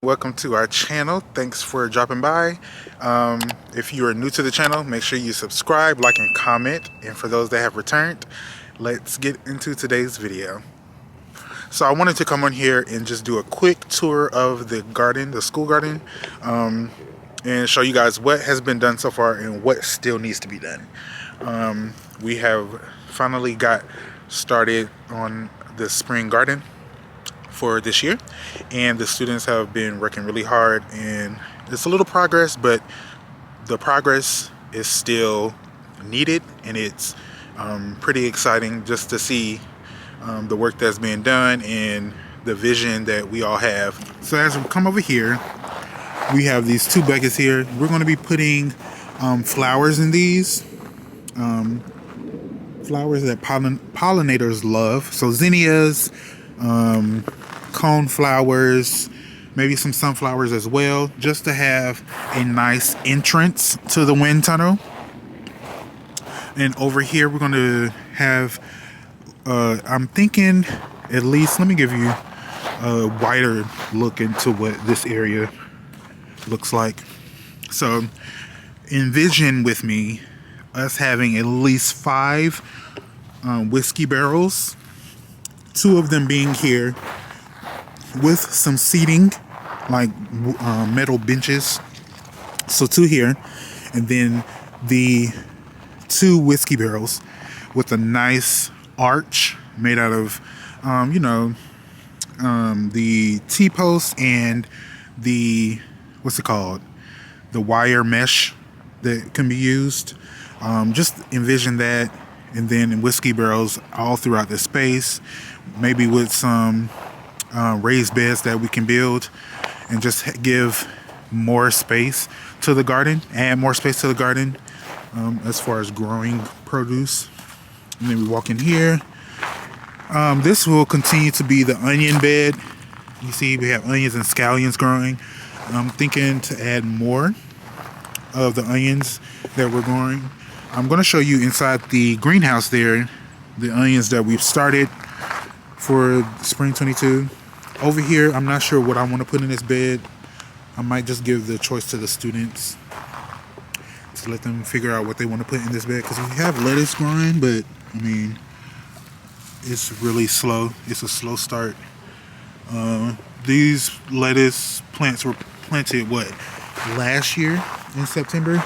Welcome to our channel. Thanks for dropping by. If you are new to the channel, make sure you subscribe, like, and comment. And for those that have returned, let's get into today's video. So I wanted to come on here and just do a quick tour of the garden, the school garden, and show you guys what has been done so far and what still needs to be done. We have finally got started on the spring garden for this year, and the students have been working really hard, and it's a little progress, but the progress is still needed, and it's pretty exciting just to see the work that's being done and the vision that we all have. So as we come over here, we have these two buckets here. We're going to be putting flowers in these, flowers that pollinators love. So zinnias, cone flowers, maybe some sunflowers as well, just to have a nice entrance to the wind tunnel. And over here we're going to have I'm thinking, at least, let me give you a wider look into what this area looks like. So envision with me us having at least 5 whiskey barrels, 2 of them being here with some seating, like metal benches. So 2 here, and then the 2 whiskey barrels with a nice arch made out of the T-post and the, what's it called, the wire mesh that can be used. Just envision that, and then whiskey barrels all throughout the space, maybe with some raised beds that we can build, and just give more space to the garden, add more space to the garden as far as growing produce. And then we walk in here. This will continue to be the onion bed. You see we have onions and scallions growing. I'm thinking to add more of the onions that we're growing. I'm going to show you inside the greenhouse there, the onions that we've started for spring 22. Over here, I'm not sure what I want to put in this bed. I might just give the choice to the students to let them figure out what they want to put in this bed, because we have lettuce growing, but I mean, it's really slow. It's a slow start. These lettuce plants were planted last year in September,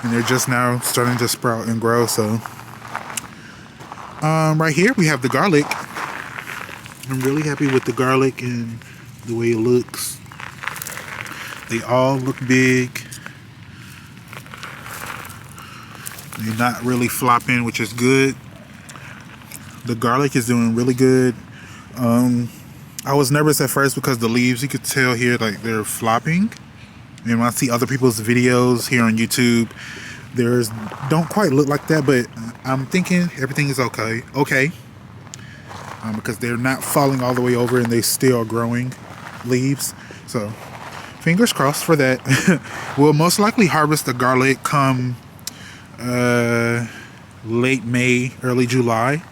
and they're just now starting to sprout and grow. So right here we have the garlic. I'm really happy with the garlic and the way it looks. They all look big. They're not really flopping, which is good. The garlic is doing really good. I was nervous at first because the leaves, you could tell here, like they're flopping. And when I see other people's videos here on YouTube, theirs don't quite look like that, but I'm thinking everything is okay. Because they're not falling all the way over, and they still are growing leaves. So fingers crossed for that. We'll most likely harvest the garlic come late May, early July,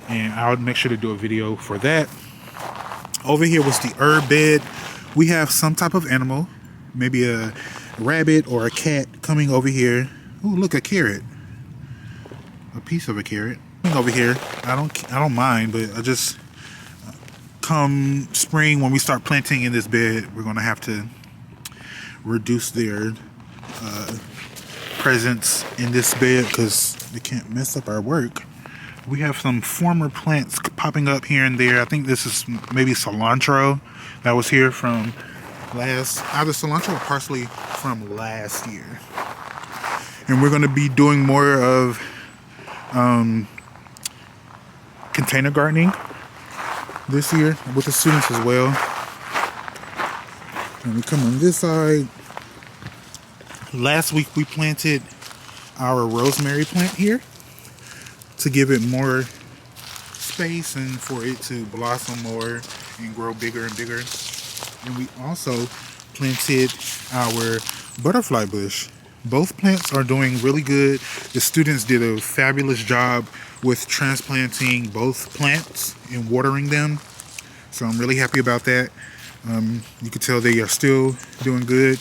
and I'll make sure to do a video for that. Over here was the herb bed. We have some type of animal, maybe a rabbit or a cat, coming over here. Oh, look, a carrot, a piece of a carrot over here. I don't mind, but I just, come spring when we start planting in this bed, we're gonna have to reduce their presence in this bed because they can't mess up our work. We have some former plants popping up here and there. I think this is maybe cilantro that was here from either cilantro or parsley from last year. And we're going to be doing more of container gardening this year with the students as well. And we come on this side. Last week we planted our rosemary plant here to give it more space and for it to blossom more and grow bigger and bigger. And we also planted our butterfly bush Both plants are doing really good. The students did a fabulous job with transplanting both plants and watering them. So I'm really happy about that. You can tell they are still doing good.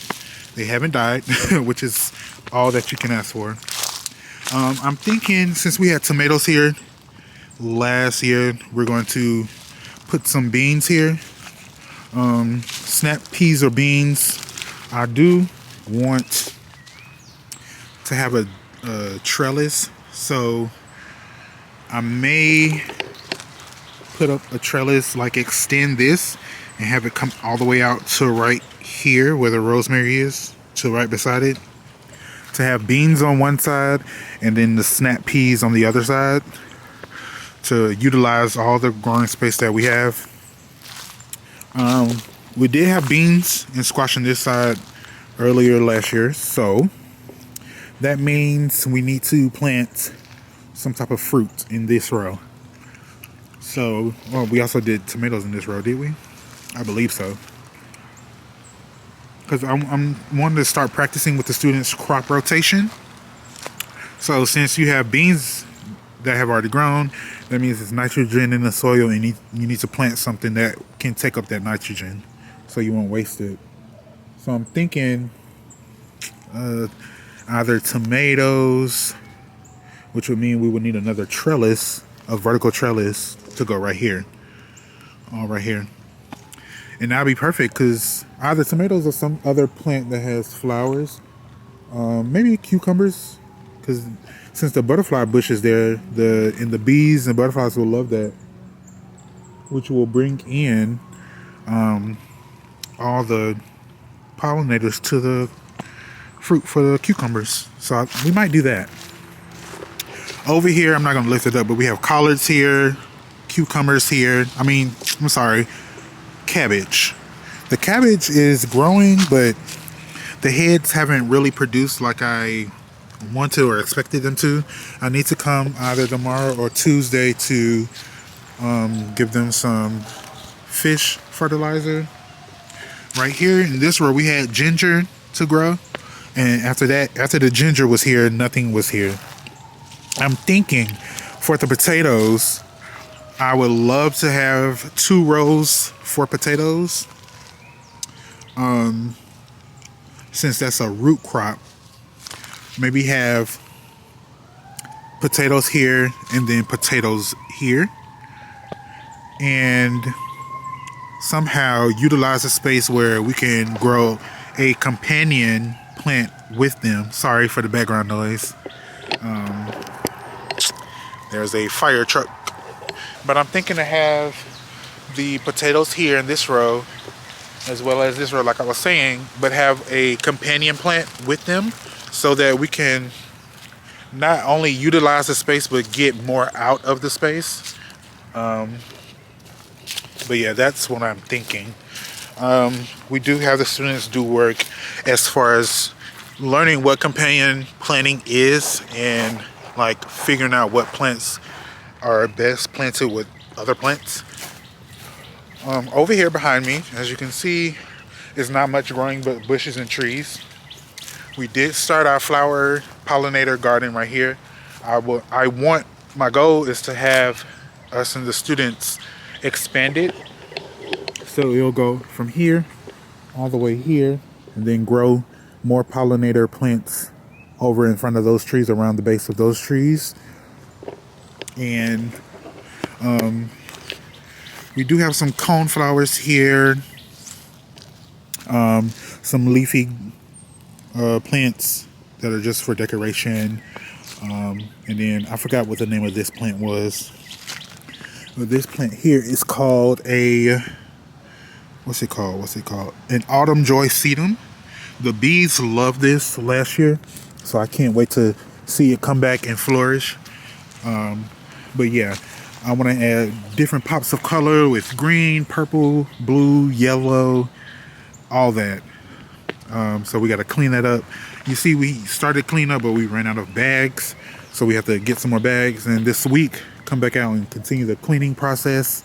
They haven't died, which is all that you can ask for. I'm thinking since we had tomatoes here last year, we're going to put some beans here. Snap peas or beans. I do want to have a trellis, so I may put up a trellis, like extend this and have it come all the way out to right here where the rosemary is, to right beside it, to have beans on one side and then the snap peas on the other side, to utilize all the growing space that we have. We did have beans and squash on this side earlier last year, so that means we need to plant some type of fruit in this row. So, well, we also did tomatoes in this row, did we? I believe so. Because I'm wanting to start practicing with the students crop rotation. So since you have beans that have already grown, that means it's nitrogen in the soil, and you need to plant something that can take up that nitrogen so you won't waste it. So I'm thinking either tomatoes, which would mean we would need another trellis, a vertical trellis to go right here. All right here. And that'd be perfect because either tomatoes or some other plant that has flowers. Maybe cucumbers, because since the butterfly bush is there, the bees and butterflies will love that, which will bring in all the pollinators to the fruit for the cucumbers. So we might do that. Over here, I'm not going to lift it up, but we have collards here, cucumbers here. I'm sorry, cabbage. The cabbage is growing, but the heads haven't really produced like I wanted or expected them to. I need to come either tomorrow or Tuesday to give them some fish fertilizer. Right here in this row, we had ginger to grow. And after the ginger was here, nothing was here. I'm thinking for the potatoes, I would love to have 2 rows for potatoes. Since that's a root crop, maybe have potatoes here and then potatoes here. And somehow utilize a space where we can grow a companion plant with them. Sorry for the background noise. There's a fire truck. But I'm thinking to have the potatoes here in this row, as well as this row, like I was saying, but have a companion plant with them so that we can not only utilize the space, but get more out of the space. But yeah, that's what I'm thinking. We do have the students do work as far as learning what companion planting is and like figuring out what plants are best planted with other plants. Over here behind me, as you can see, is not much growing but bushes and trees. We did start our flower pollinator garden right here. My goal is to have us and the students expand it. So it'll go from here all the way here and then grow more pollinator plants over in front of those trees, around the base of those trees. And we do have some coneflowers here, some leafy plants that are just for decoration, and then I forgot what the name of this plant was, but this plant here is called what's it called, an autumn joy sedum. The bees loved this last year, so I can't wait to see it come back and flourish. But yeah, I want to add different pops of color with green, purple, blue, yellow, all that. So we got to clean that up. You see, we started cleaning up, but we ran out of bags. So we have to get some more bags. And this week, come back out and continue the cleaning process.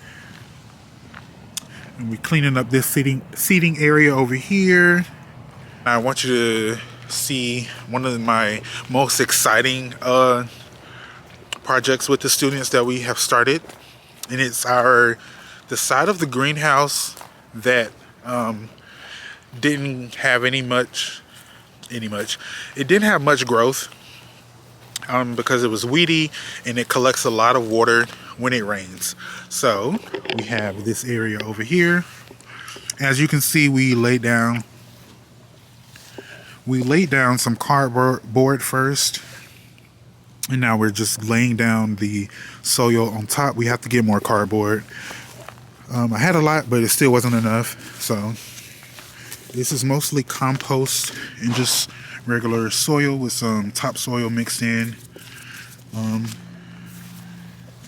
And we're cleaning up this seating area over here. I want you to see one of my most exciting projects with the students that we have started, and it's the side of the greenhouse that didn't have it didn't have much growth because it was weedy and it collects a lot of water when it rains. So we have this area over here. As you can see, we laid down some cardboard first, and now we're just laying down the soil on top. We have to get more cardboard. I had a lot, but it still wasn't enough. So this is mostly compost and just regular soil with some topsoil mixed in.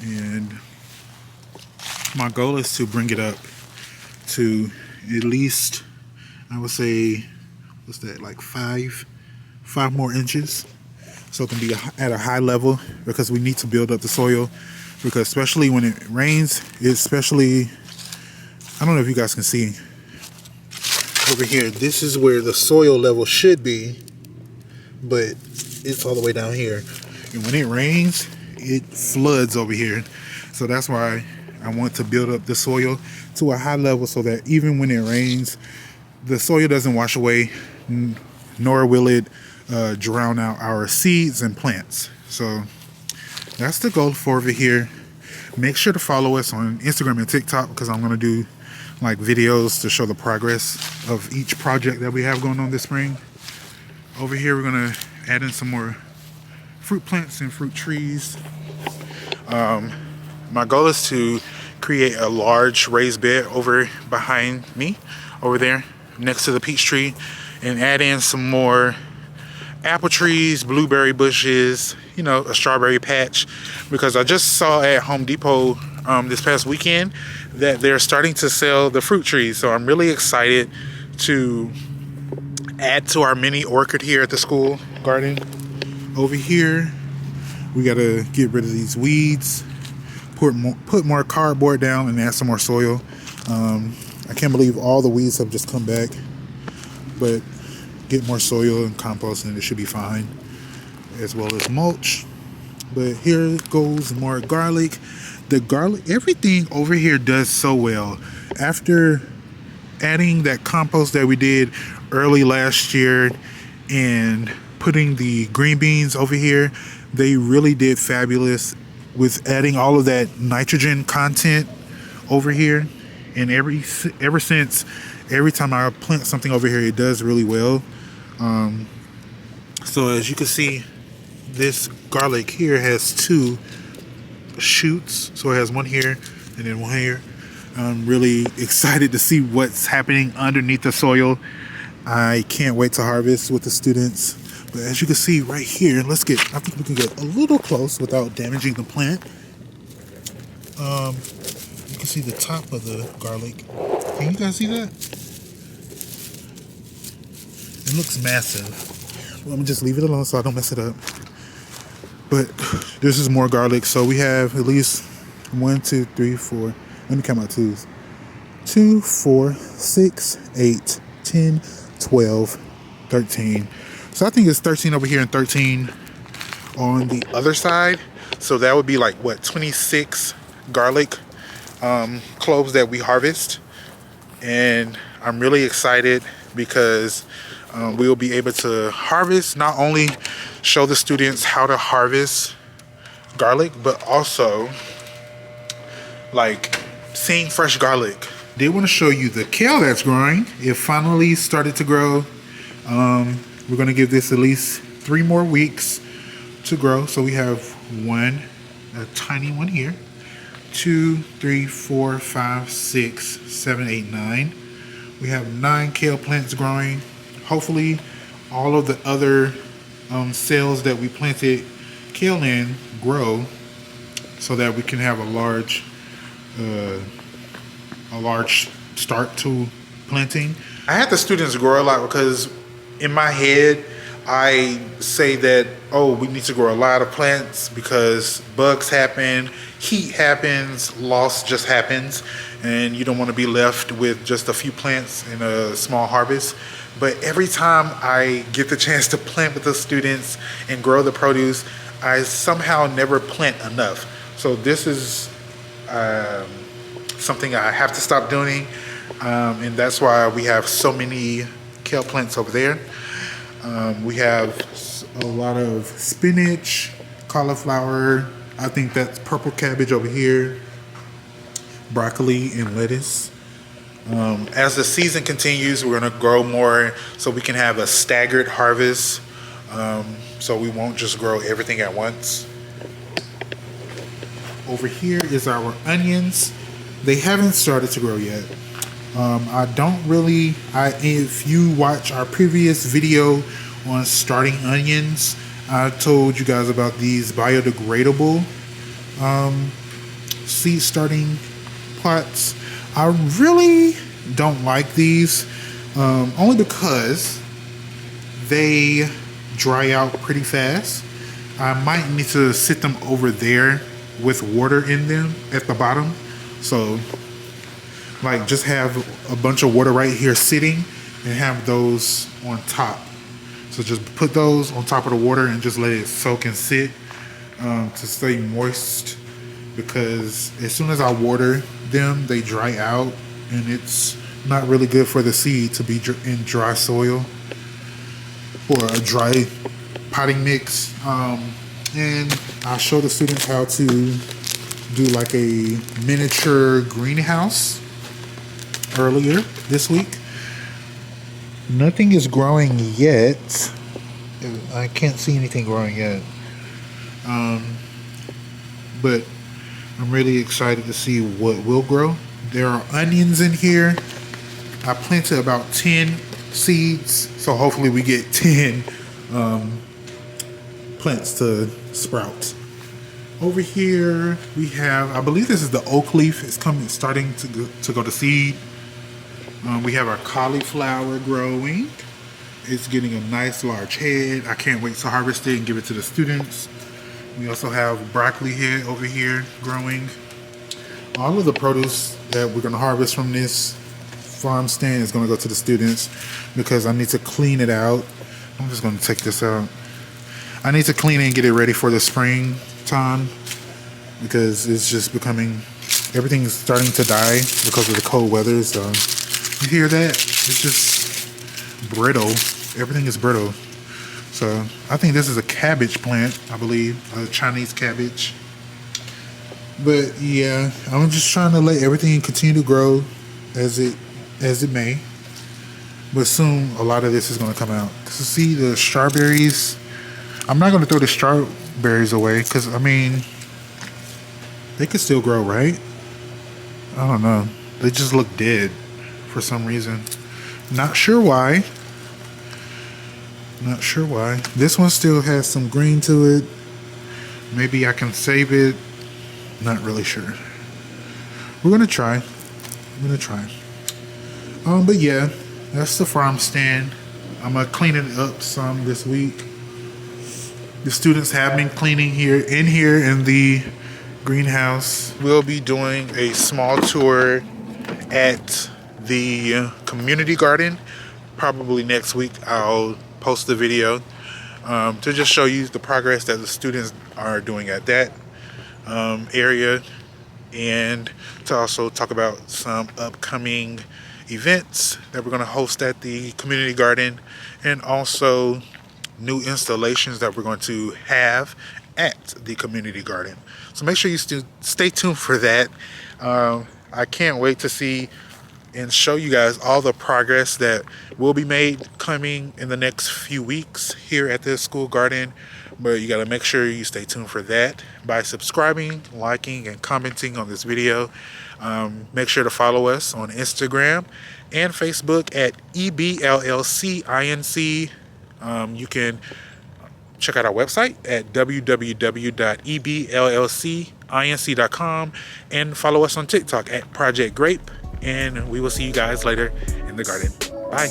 And my goal is to bring it up to at least, I would say, what's that, like five more inches, so it can be at a high level, because we need to build up the soil, because especially when it rains, especially, I don't know if you guys can see over here, this is where the soil level should be, but it's all the way down here, and when it rains, it floods over here. So that's why I want to build up the soil to a high level, so that even when it rains, the soil doesn't wash away, nor will it drown out our seeds and plants. So that's the goal for over here. Make sure to follow us on Instagram and TikTok, because I'm going to do like videos to show the progress of each project that we have going on this spring. Over here, we're going to add in some more fruit plants and fruit trees. My goal is to create a large raised bed over behind me, over there next to the peach tree, and add in some more apple trees, blueberry bushes, a strawberry patch, because I just saw at Home Depot this past weekend that they're starting to sell the fruit trees. So I'm really excited to add to our mini orchard here at the school garden. Over here, we got to get rid of these weeds, put more cardboard down, and add some more soil. I can't believe all the weeds have just come back, but get more soil and compost and it should be fine, as well as mulch. But here goes more garlic. The garlic, everything over here does so well. After adding that compost that we did early last year and putting the green beans over here, they really did fabulous with adding all of that nitrogen content over here. And ever since, every time I plant something over here, it does really well. So as you can see, this garlic here has 2 shoots. So it has one here and then one here. I'm really excited to see what's happening underneath the soil. I can't wait to harvest with the students. But as you can see right here, I think we can get a little close without damaging the plant. You can see the top of the garlic. Can you guys see that? It looks massive. Let me just leave it alone so I don't mess it up. But this is more garlic. So we have at least 1, 2, 3, 4. Let me count my twos. 2, 4, 6, 8, 10, 12, 13. So I think it's 13 over here and 13 on the other side. So that would be like, what, 26 garlic cloves that we harvest. And I'm really excited because we will be able to harvest, not only show the students how to harvest garlic, but also like seeing fresh garlic. They want to show you the kale that's growing. It finally started to grow. We're going to give this at least 3 more weeks to grow. So we have a tiny one here, 2, 3, 4, 5, 6, 7, 8, 9. We have 9 kale plants growing. Hopefully all of the other cells that we planted kale in grow, so that we can have a large start to planting. I had the students grow a lot because in my head I say that, oh, we need to grow a lot of plants because bugs happen, heat happens, loss just happens, and you don't want to be left with just a few plants in a small harvest. but every time I get the chance to plant with the students and grow the produce, I somehow never plant enough. So this is something I have to stop doing, and that's why we have so many kale plants over there. We have a lot of spinach, cauliflower, I think that's purple cabbage over here, broccoli, and lettuce. As the season continues, we're going to grow more so we can have a staggered harvest, so we won't just grow everything at once. Over here is our onions. They haven't started to grow yet. If you watch our previous video on starting onions, I told you guys about these biodegradable seed starting pots. I really don't like these, only because they dry out pretty fast. I might need to sit them over there with water in them at the bottom. So like just have a bunch of water right here sitting and have those on top. So just put those on top of the water and just let it soak and sit to stay moist, because as soon as I water them, they dry out, and it's not really good for the seed to be in dry soil or a dry potting mix. And I show the students how to do like a miniature greenhouse earlier this week. Nothing is growing yet. I can't see anything growing yet. But I'm really excited to see what will grow. There are onions in here. I planted about 10 seeds, so hopefully we get 10 plants to sprout. Over here we have, I believe this is the oak leaf. It's starting to go to seed. We have our cauliflower growing. It's getting a nice large head. I can't wait to harvest it and give it to the students. We also have broccoli head over here growing. All of the produce that we're going to harvest from this farm stand is going to go to the students, because I need to clean it out. I'm just going to take this out. I need to clean it and get it ready for the spring time, because it's just becoming, everything's starting to die because of the cold weather. So you hear that? It's just brittle. Everything is brittle. So I think this is a cabbage plant, I believe, a Chinese cabbage. But yeah, I'm just trying to let everything continue to grow as it may. But soon a lot of this is going to come out. So see the strawberries. I'm not going to throw the strawberries away, because I mean, they could still grow, right? I don't know. They just look dead for some reason. Not sure why. Not sure why. This one still has some green to it. Maybe I can save it. Not really sure. We're gonna try. But yeah, that's the farm stand. I'm gonna clean it up some this week. The students have been cleaning here in the greenhouse. We'll be doing a small tour at the community garden. Probably next week I'll post the video to just show you the progress that the students are doing at that area, and to also talk about some upcoming events that we're going to host at the community garden, and also new installations that we're going to have at the community garden. So make sure you stay tuned for that. I can't wait to see and show you guys all the progress that will be made coming in the next few weeks here at the school garden. But you got to make sure you stay tuned for that by subscribing, liking, and commenting on this video. Make sure to follow us on Instagram and Facebook at EBLLC INC. You can check out our website at www.eblllcinc.com and follow us on TikTok at Project Grape. And we will see you guys later in the garden. Bye.